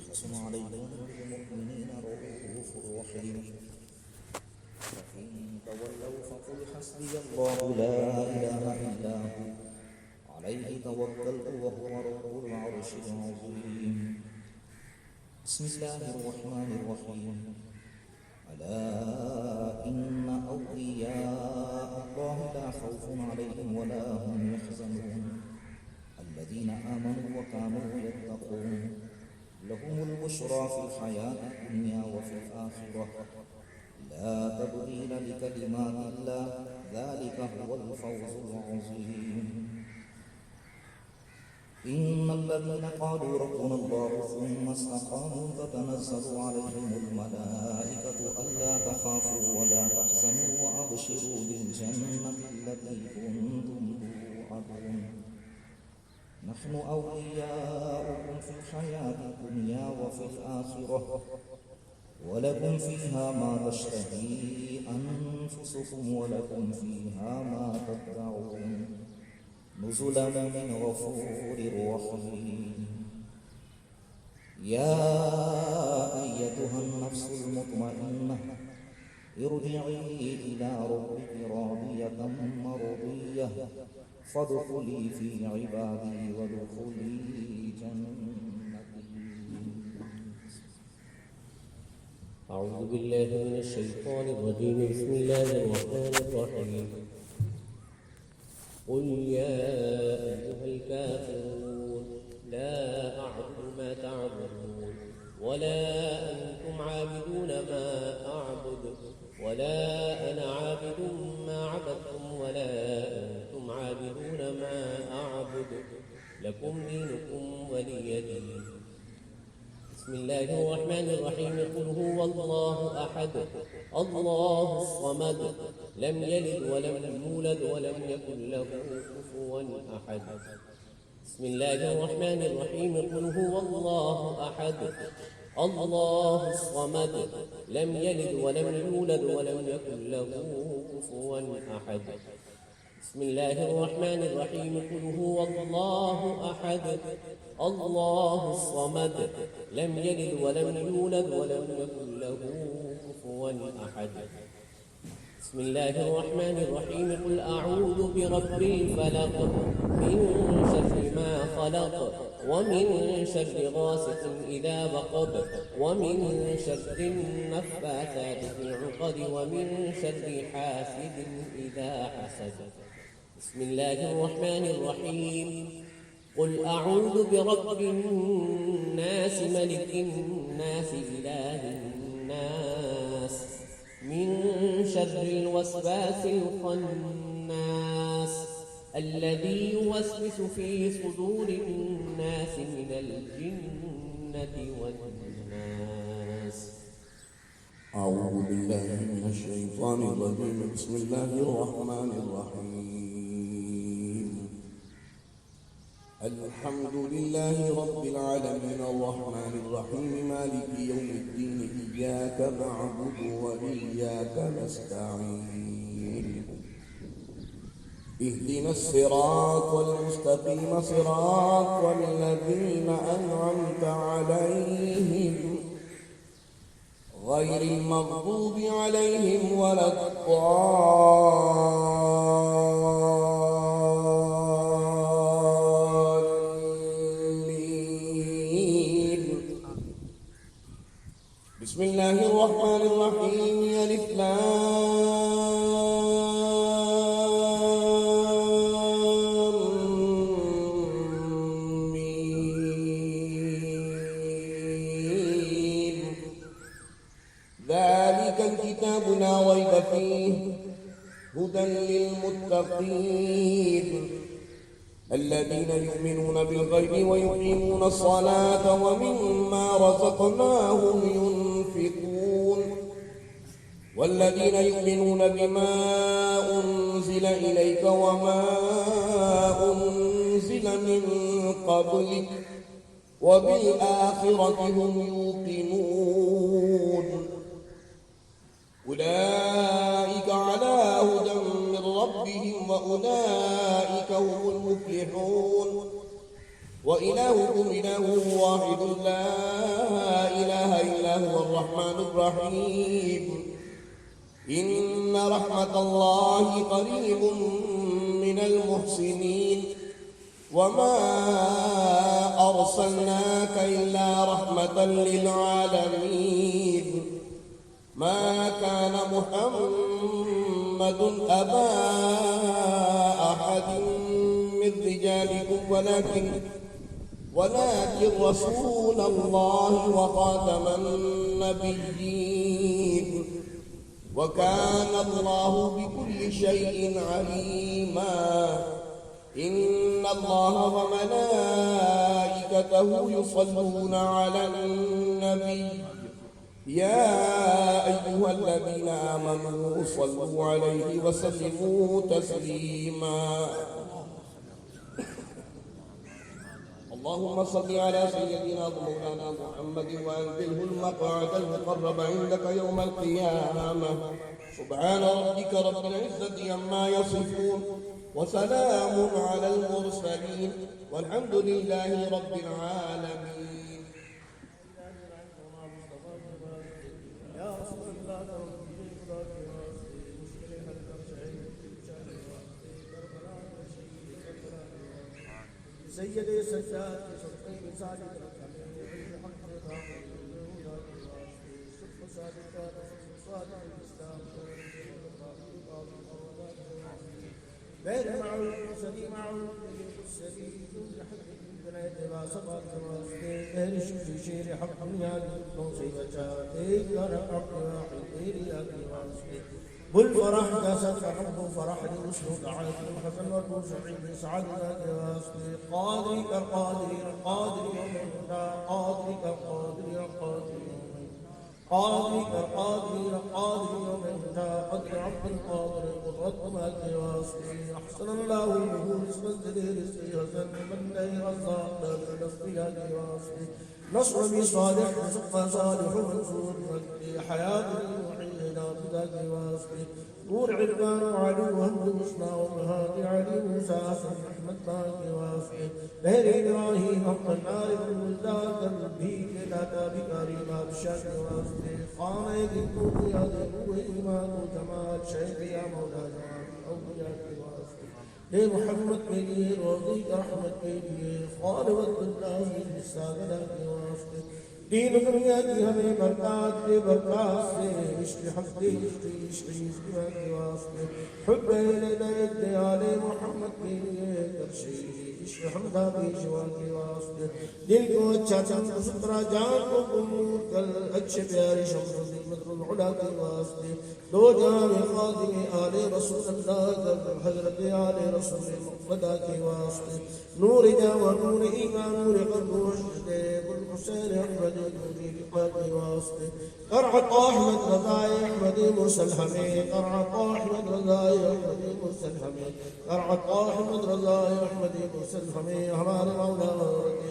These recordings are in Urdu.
حريص عليكم بالمؤمنين رؤوف رحيم فإن تولوا فقل حسبي الله لا إله إلا هو عليه توكلت وهو رب العرش العظيم. بسم الله الرحمن الرحيم. ألا إن أولياء الله لا خوف عليهم ولا هم يحزنون الذين آمنوا وكانوا يتقون لهم البشرى في الحياة الدنيا وفي الآخرة لا تبديل لكلمات الله ذلك هو الفوز العظيم. إن الذين قالوا ربنا الله ثم استقاموا تتنزل عليهم الملائكة ألا تخافوا ولا تحزنوا وأبشروا بالجنة التي كنتم توعدون نحن أولياؤكم في الحياة الدنيا وفي الآخرة ولكم فيها ما تشتهي أنفسكم ولكم فيها ما تدعون نزلا من غفور رحيم. يا أيتها النفس المطمئنة ارجعي إلى ربك راضية مرضية فادخلي في عبادي وادخلي جنتي. أعوذ بالله من الشيطان الرجيم. بسم الله الرحمن الرحيم. قل يا أيها الكافرون لا أعبد ما تعبدون ولا أنتم عابدون ما أعبد ولا أنا عابد ما عبدتم ولا أنتم عابدون ما أعبد لكم دينكم ولي دين. بسم الله الرحمن الرحيم. قل هو الله أحد الله الصمد لم يلد ولم يولد ولم يكن له كفوا أحد. بسم الله الرحمن الرحيم. قل هو الله أحد الله الصمد لم يلد ولم يولد ولم يكن له كفوا أحد. بسم الله الرحمن الرحيم. قل هو الله أحد الله الصمد لم يلد ولم يولد ولم يكن له كفوا أحد. بسم الله الرحمن الرحيم. قل أعوذ برب الفلق من شر ما خلق ومن شر غاسق إذا وقب ومن شر النفاثات في العقد ومن شر حاسد إذا حسد. بسم الله الرحمن الرحيم. قل أعوذ برب الناس ملك الناس إله الناس من شر الوسواس الخناس الذي يوسوس في صدور الناس من الجنة والناس. أعوذ بالله من الشيطان الرجيم. بسم الله الرحمن الرحيم. الحمد لله رب العالمين الرحمن الرحيم مالك يوم الدين إياك نعبد وإياك نستعين اهدنا الصراط المستقيم صراط الذين أنعمت عليهم غير المغضوب عليهم ولا الضالين. بسم الله الرحمن الرحيم. ألف لام ميم. ذلك الكتاب لا ريب فيه هدى للمتقين الذين يؤمنون بالغيب ويقيمون الصلاة ومما رزقناهم ينفقون والذين يؤمنون بما أنزل إليك وما أنزل من قبلك وبالآخرة هم يوقنون أولئك على هدى من ربهم وأولئك هم المفلحون. وإلهكم إله واحد لا هو الرحمن الرحيم إن رحمة الله قريب من المحسنين وما أرسلناك إلا رحمة للعالمين ما كان محمد أبا أحد من رجالكم ولكن رسول الله وخاتم النبيين وكان الله بكل شيء عليما إن الله وملائكته يصلون على النبي يا أيها الذين آمنوا صلوا عليه وسلموا تسليما اللهم صل على سيدنا ومولانا محمد وأنزله المقعد المقرب عندك يوم القيامة سبحان ربك رب العزة عما يصفون وسلام على المرسلين والحمد لله رب العالمين. سيدي سجاد سلطين ساجد بين معه سليم معه السليم بنيت ما صفات واسطي اهل شير حق يا توصي بچاتے کر اپنے واحد يا واسطے بالفرح كاسد حب فرح لوسن دعاء الحسن والمسعد سعدنا واسطي قادر كقادر قادر يوم قادر كقادر قادر قادر كقادر قادر يوم قدر عبد القادر قدرة ما واسطي أحسن الله به اسم الجليل حسن من دير الزاق للأصفياء واسطي نصر بصالح وصف صالح منصور مجدي حياة المحيينا بذات واسطي نور عرفان وعلي وهند مصنع ومهادي علي موسى حسن أحمد باقي واسطي بهر إبراهيم حق العارف المزداد البيك لا تابك ريما بالشاك واسطي خانة الدوق يا ذنوب إيمان وجمال شيخ يا مولا جمال أولياء واسطي لے محمد کے لیے روزی رحمت کے لیے خالوت اللہ بالسادہ کے واسطے دین دنیا کی ہمیں برکات کے برکات سے عشق حق کے عشق کے واسطے حب آل محمد کے لیے کرشی عشق حمدہ پیشوا کے واسطے دل کو اچھا چند سترہ جان کو قبول کر اچھے پیارے شمس ذمت العلا کے واسطے دو جان خادم آل رسول اللہ کر حضرت آل رسول مقتدہ کے واسطے نور جا و نور ایمان نور قلب و رشد بالحسین احمد نوری لقاء کے واسطے قرعت احمد رضائے احمد مسلحمے قرعت احمد رضائے احمد مسلحمے قرعت احمد رضائے احمد مسلحمے ہمارے مولا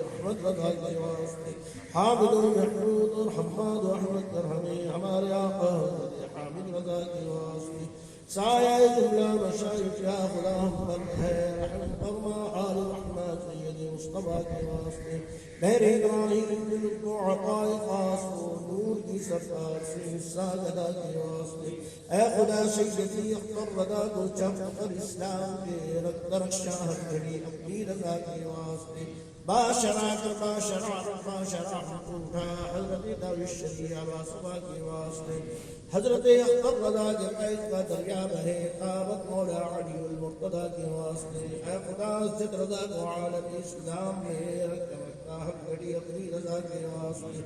احمد رضا کے واسطے حامد و محمود اور حماد و احمد کرہمے ہمارے آقا حامد رضا کے واسطے سایہ جملہ مشایخ یا خدا ہم پر ہے رحم فرما آل رحمہ سید مصطفیٰ کے واسطے بہر ابراہیم ملک و عطائے خاص و نور کی سرکار سے ساجدہ کے واسطے اے خدا سیدی اختر رضا کو چپ کر اسلام کے رکھ در شاہ کھڑی اپنی رضا کے واسطے باشرا حضرت داوش شریعہ باسبا کے واسطے حضرت اختر رضا کے قید کا دریا بہے قابت مولا علی المرتضی کے واسطے اے خدا عزت رضا کو عالم اسلام میں رکھتا حق گڑی اپنی رضا کے واسطے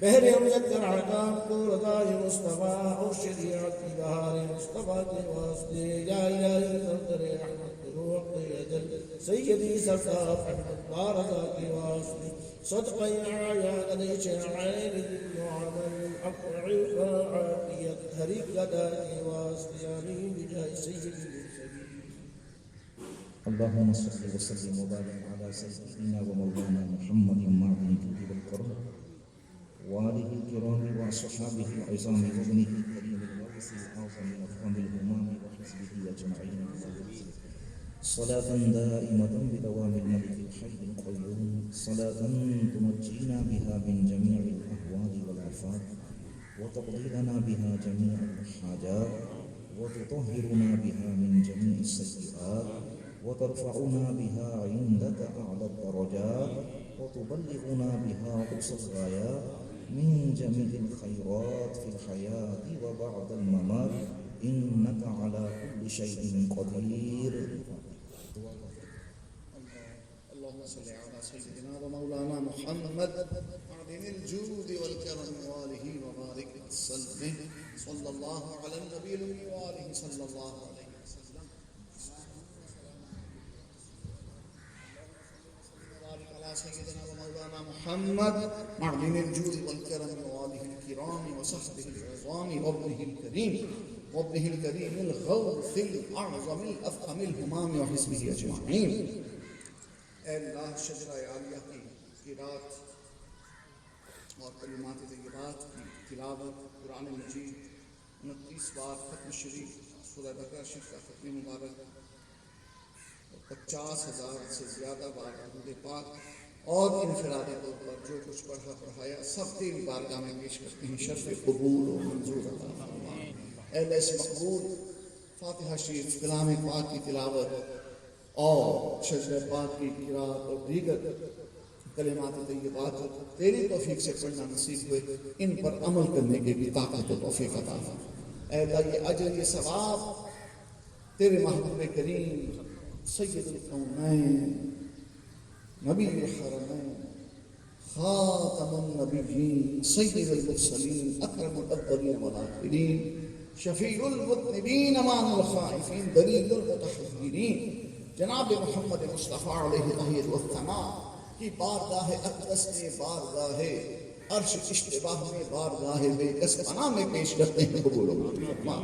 بہر امجد کر حکام کو رضا مصطفیٰ اور شریعت کی بہار مصطفیٰ کے واسطے یا الہی سردر احمد روح اجل سیدی سرکار احمد بارضا کے واسطے صدق عیان علیش عین وعمل الحق عیقا عافیت حریق لدہ کے واسطے آمین بجائے سیدی اللهم صل وسلم وبارك على سيدنا ومولانا محمد معدن الجود والكرم وآله الكرام وأصحابه العظام وابنه الكريم الوارث الأعظم أفخم الهمام وحزبه أجمعين صلاة دائمة بدوام الملك الحي القيوم صلاة تنجينا بها من جميع الأهوال والآفات وتقضي لنا بها جميع الحاجات وتطهرنا بها من جميع السيئات وترفعنا بها عندك أعلى الدرجات وتبلغنا بها أقصى الغايات من جميع الخيرات في الحياة وبعد الممات إنك على كل شيء قدير. اللهم صل على سيدنا ومولانا محمد معدن الجود والكرم وآله وبارك وسلم صلى الله على النبي الأمي وآله صلى الله عليه وسلم. وبارك على سيدنا ومولانا محمد معدن الجود والكرم وآله الكرام وصحبه العظام وابنه الكريم الغوث الأعظم الأفخم الهمام وحزبه أجمعين. اے اللہ شجرہ عالیہ کی قرات اور کلمات طیبات کی تلاوت قرآن مجید 29 بار ختم شریف سورہ بقرہ شریف کا ختم مبارک 50,000 سے زیادہ بار درود پاک اور انفرادی طور پر جو کچھ پڑھایا سب تیری بارگاہ میں پیش کرتے ہیں. شرف قبول و منظور عطا فرما. اے اللہ اس مقبول فاتحہ شریف کلام پاک کی تلاوت اور شجرہ پاک کی قرات اور دیگر کلمات طیبات تیری توفیق سے پڑھنا نصیب ہوئے ان پر عمل کرنے کی بھی طاقت و توفیق عطا فرما. اے اللہ یہ اجر یہ ثواب تیرے محبوب کریم سید الکونین نبی الحرمین خاتم النبیین سید المرسلین اکرم الاولین والآخرین شفیع المذنبین امان الخائفین دلیل المتحذرین جناب محمد مصطفیٰ علیہ التحیۃ والثناء کی بارگاہ اقدس میں بارگاہ عرش اشتباہ میں بارگاہ بے کس پناہ میں پیش کرتے ہیں. قبول و منظور فرما.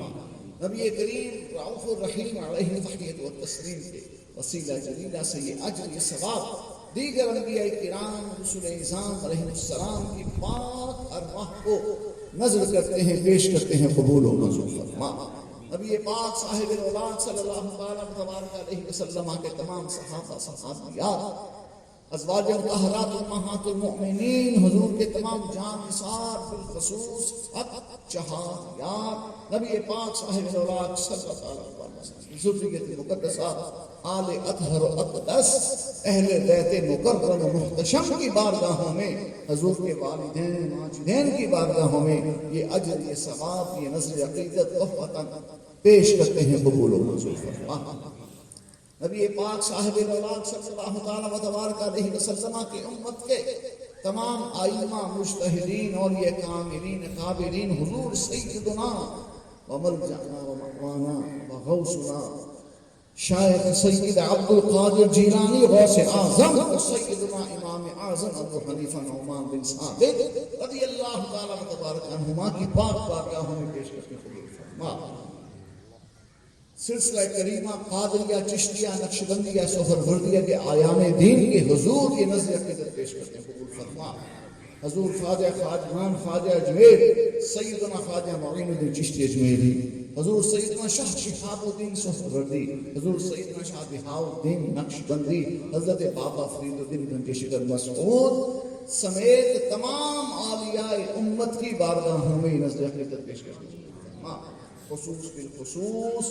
نبی کریم رؤوف الرحیم علیہ التحیۃ والتسلیم کے وسیلہ جلیلہ سے یہ اجر یہ ثواب دیگر انبیاء کرام رسول اعظام علیہ السلام کی پاک ارواح کو نظر کرتے ہیں پیش کرتے ہیں. قبول و منظور فرما. نبی پاک صاحب الاولاد صلی اللہ علیہ وسلم کے تمام صحابہ صحابیات ازواج مطہرات امہات المؤمنین حضور کے تمام جان نثار بالخصوص چہاریات نبی پاک صاحب الاولاد صلی اللہ علیہ وسلم ذریت مقدسہ آل اطہر و اقدس اہل بیت مکرم و محتشم کی بارگاہوں میں حضور کے والدین ماجدین کی بارگاہوں میں یہ اجر یہ ثواب یہ نظر عقیدت تحفۃ پیش کرتے ہیں. قبول و منظور فرما. نبی پاک صاحب الاولاد صلی اللہ علیہ وسلم کی امت کے تمام ائمہ مجتہدین اور یہ کاملین قابلین حضور سیدنا وملجأنا ومأوانا وغوثنا شیخ سید عبد القادر جیلانی غوث اعظم اور سیدنا امام اعظم ابو حنیفہ نعمان بن ثابت رضی اللہ تعالیٰ تبارک عنہما کی پاک بارگاہوں میں پیش کرتے ہیں. سلسلہ کریمہ قادریہ چشتیہ نقشبندیہ سہروردیہ کے آیام دین کے حضور کی نظر عقیدت پیش کرتے ہیں. قبول فرما. حضور خواجہ خواجان خواجہ اجمیر سیدنا خواجہ معین الدین چشتی اجمیری حضور سیدنا شاہ شہاب الدین سہروردی حضور سیدنا شاہ بہاء الدین نقشبندی حضرت بابا فرید الدین گنج شکر مسعود سمیت تمام اولیاء امت کی بارگاہوں میں نظر عقیدت پیش کرتے ہیں. خصوص بالخصوص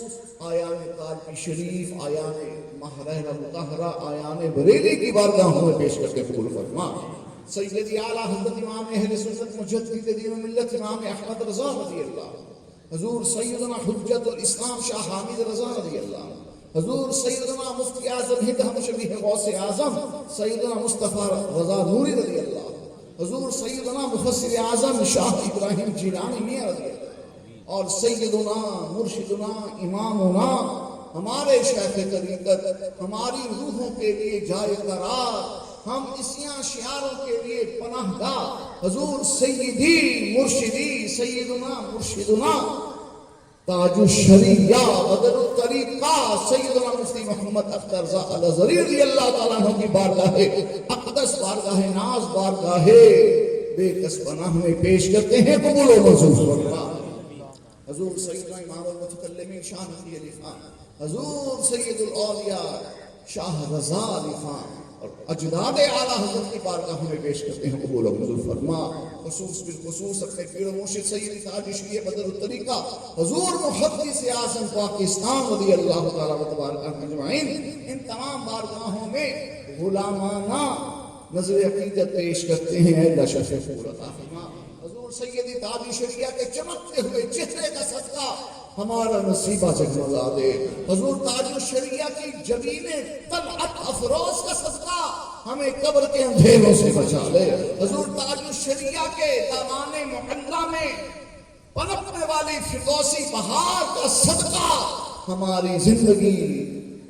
آیان قالبی شریف آیان مہرہ مطہرہ آیان بریلی کی بارگاہوں میں پیش کرتے ہیں. قبول فرما. سیدی اعلیٰ حضرت امام اہل سنت مجدد دین و ملت امام احمد رضا رضی اللہ حضور سیدنا حجت الاسلام شاہ حامد رضا رضی اللہ حضور سیدنا مفتی اعظم ہند ہم شبیہ غوث اعظم سیدنا مصطفیٰ رضا نوری رضی اللہ حضور سیدنا مفسر اعظم شاہ ابراہیم جیلانی میاں رضی اللہ اور سیدنا مرشدنا امامنا ہمارے شیخ طریقت ہماری روحوں کے لیے جائے قرار ہم اسیاں شعاروں کے لیے پناہ گاہ حضور سیدی مرشدی سیدنا مرشدنا تاج الشریعہ بدر الطریقہ سیدنا مفتی محمد اختر رضا الازہری رضی اللہ تعالیٰ عنہ کی بارگاہ اقدس بارگاہ ناز بارگاہ بے کس پناہ میں پیش کرتے ہیں. قبول و منظور فرما. حضور سیدنا امام المتکلمین شاہ نقی علی خان حضور سید الاولیاء شاہ رضا علی خان اور اجداد اعلیٰ حضرت کی بارگاہ میں پیش کرتے ہیں، قبول و منظور فرما۔ خصوص بالخصوص اپنے پیر و مرشد سید تاج شریع بدر الطریقہ حضور محدث اعظم پاکستان رضی اللہ تعالیٰ و تبارک عنہ اجمعین، ان تمام بارگاہوں میں غلامانہ نظر عقیدت پیش کرتے ہیں، اے اللہ شفیع قبول عطا فرما۔ حضور سید تاج شریعہ کے چمکتے ہوئے چہرے کا صدقہ ہمارا نصیبہ جگمگا دے۔ حضور تاج الشریعہ کی جبین طلعت افروز کا صدقہ ہمیں قبر کے اندھیروں سے بچا لے۔ حضور تاج الشریعہ کے دامان محلہ میں پنپنے والی فردوسی بہار کا صدقہ ہماری زندگی،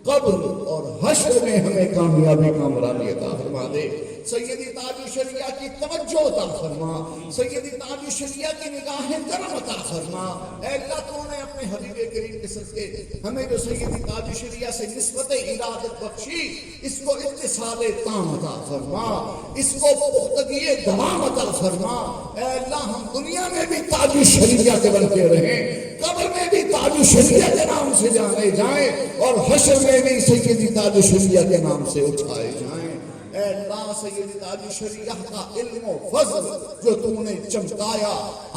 قبر اور حشر میں ہمیں کامیابی کامرانی عطا فرما دے۔ سیدی تاج الشریعہ کی توجہ عطا فرما، سیدی تاج الشریعہ کی نگاہیں کرم عطا فرما۔ اے اللہ تو نے اپنے حبیب کریم کے صدقے ہمیں جو سیدی تاج الشریعہ سے نسبت ارادت بخشی، اس کو اتصال تام عطا فرما، اس کو پختگی دوام عطا فرما۔ اے اللہ ہم دنیا میں بھی تاج الشریعہ کے بنتے رہیں، قبر میں بھی تاج الشریعہ کے نام سے جانے جائیں، اور حشر میں بھی سیدی تاج الشریعہ کے نام سے اٹھائے جائیں۔ اے اللہ سیدی تاج الشریعہ کا علم و فضل جو تو نے چمکایا،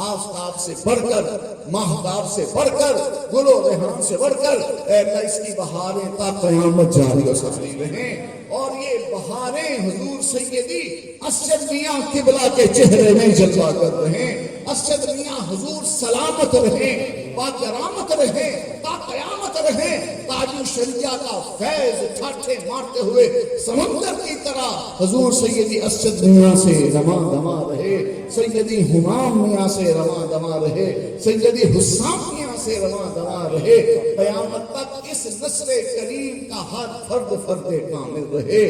آفتاب سے بڑھ کر، ماہتاب سے بڑھ کر، گل و ریحان سے بڑھ کر، اے اللہ اس کی بہاریں تا قیامت جاری و ساری رہیں، اور یہ بہاریں حضور سیدی اسجد میاں قبلہ کے چہرے میں جلوہ کر رہیں۔ اسجد میاں حضور سلامت رہیں، باکرامت رہیں، تا قیامت رہیں۔ تاج الشریعہ کا فیض ٹھاٹھے مارتے ہوئے سمندر کی طرح حضور سیدی اسجد میاں سے رواں دواں رہے، سیدی حمام میاں سے رواں دواں رہے، سیدی حسام میاں سے رواں دواں رہے، قیامت تک اس نسل کریم کا ہر فرد فرد کامل رہے،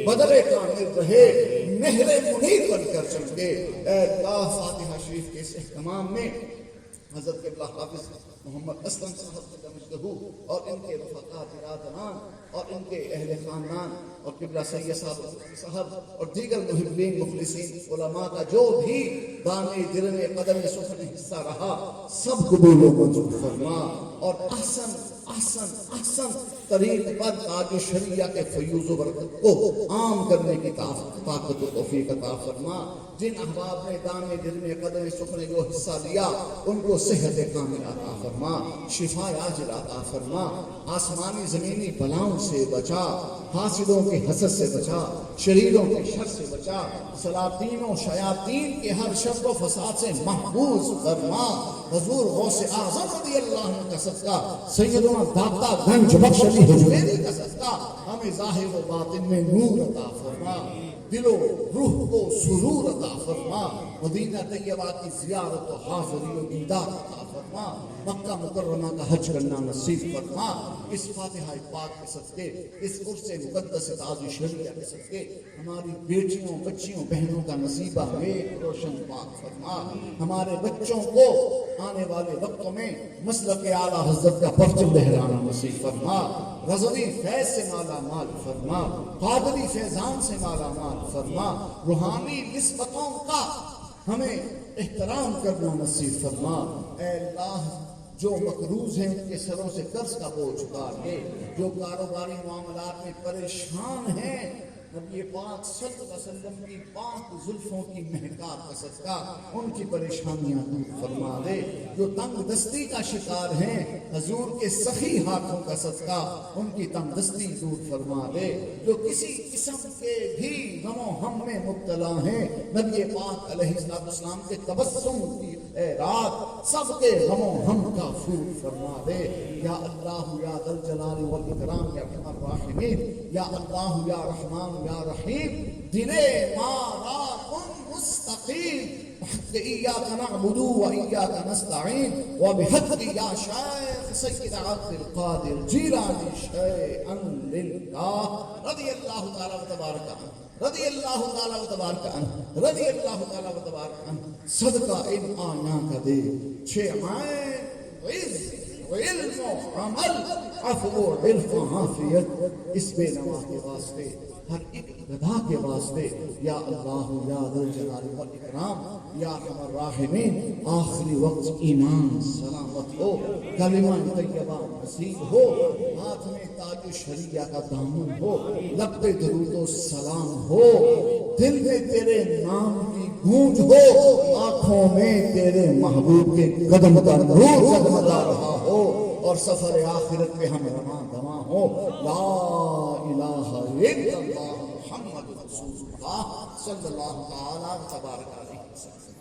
بدر کامل رہے، مہر منیر بن کر چمکے۔ اے اللہ فاتحہ شریف کے اس اہتمام میں حضرت قبلہ حافظ محمد اسلم صاحب اور ان کے رفقا برادران اور ان کے اہل خاندان اور قبلہ سید صاحب اور دیگر محبین مخلصین علماء کا جو بھی دانے درم قدم سخن حصہ رہا، سب قبول و منظور فرما، اور احسن احسن احسن طریق پر تاج الشریعہ کے فیوز و برکت کو عام کرنے کی طاقت و توفیق عطا فرما۔ جن احباب نے دانے درم قدم سخن جو حصہ لیا، ان کو صحت کامل عطا فرما، شفا عاجل عطا فرما، آسمانی زمینی بلاؤں سے بچا، حاسدوں کے حسد سے بچا، شریروں کے شر سے بچا، سلاطین و شیاطین کے ہر شر و فساد سے محفوظ فرما۔ حضور غوث اعظم رضی اللہ عنہ کا صدقہ، سیدنا داتا گنج بخش علی حجویری کا صدقہ ہمیں ظاہر و باطن میں نور عطا فرما، دل و روح کو سرور عطا فرما، مدینہ طیبہ کی زیارت و حاضری و دیدار عطا فرما، مکہ مکرمہ کا حج کرنا نصیب فرما۔ اس فاتحہ پاک کے صدقے، اس عرص مقدس تاج الشریعہ کے صدقے ہماری بیٹیوں، بچیوں، بہنوں کا نصیبہ نیک روشن پاک فرما۔ ہمارے بچوں کو آنے والے وقتوں میں مسلک اعلیٰ حضرت کا پرچم لہرانا نصیب فرما، رضوی فیض سے مالا مال فرما، قادری فیضان سے مالا مال فرما، روحانی نسبتوں کا ہمیں احترام کرنا نصیب فرما۔ اے اللہ جو مقروض ہیں ان کے سروں سے قرض کا بوجھ اتار دے، جو کاروباری معاملات میں پریشان ہیں، نبی پاک صلی اللہ علیہ وسلم کی پاک زلفوں کی مہکات کا صدقہ ان کی پریشانیاں دور فرما دے، جو تنگ دستی کا شکار ہیں حضور کے سخی ہاتھوں کا صدقہ ان کی تنگ دستی دور فرما دے، جو کسی قسم کے بھی غم و غم میں مبتلا ہیں نبی پاک علیہ السلام کے تبسم کی رات سب کے غم و غم کا فور فرما دے۔ یا اللہ یا ذل جلال والاکرام یا ارحم الراحمین، یا اللہ یا رحمان یا رحیم، دلے مارا کن مستقیم، بحق ایاک نعبد و ایاک نستعین، و بحق یا شیخ سید عبد القادر جیلانی شیئا للہ رضی اللہ تعالی و تبارک عنہ، رضی اللہ تعالی و تبارک عنہ، رضی اللہ تعالی و تبارک عنہ۔ صدقہ ان آیاں کا دے، چھ عین عز علم و عمل، عفو و عرف و عافیت، اس بے نوا کے واسطے ہر ایک گدھا کے واسطے یا اللہ یا ذل جلال والاکرام یا ارحم الراحمین آخری وقت ایمان سلامت ہو، کلمہ طیبہ نصیب ہو، ہاتھ میں تاج شریعہ کا دامن ہو، لب پہ درود و سلام ہو، دل میں تیرے نام کی گونج ہو، آنکھوں میں تیرے محبوب کے قدم کا نور جگمگا رہا ہو، اور سفر آخرت پہ ہم رواں دواں ہو۔ لا الہ الا اللہ محمد رسول اللہ صلی اللہ تعالی تبارک علیہ وسلم۔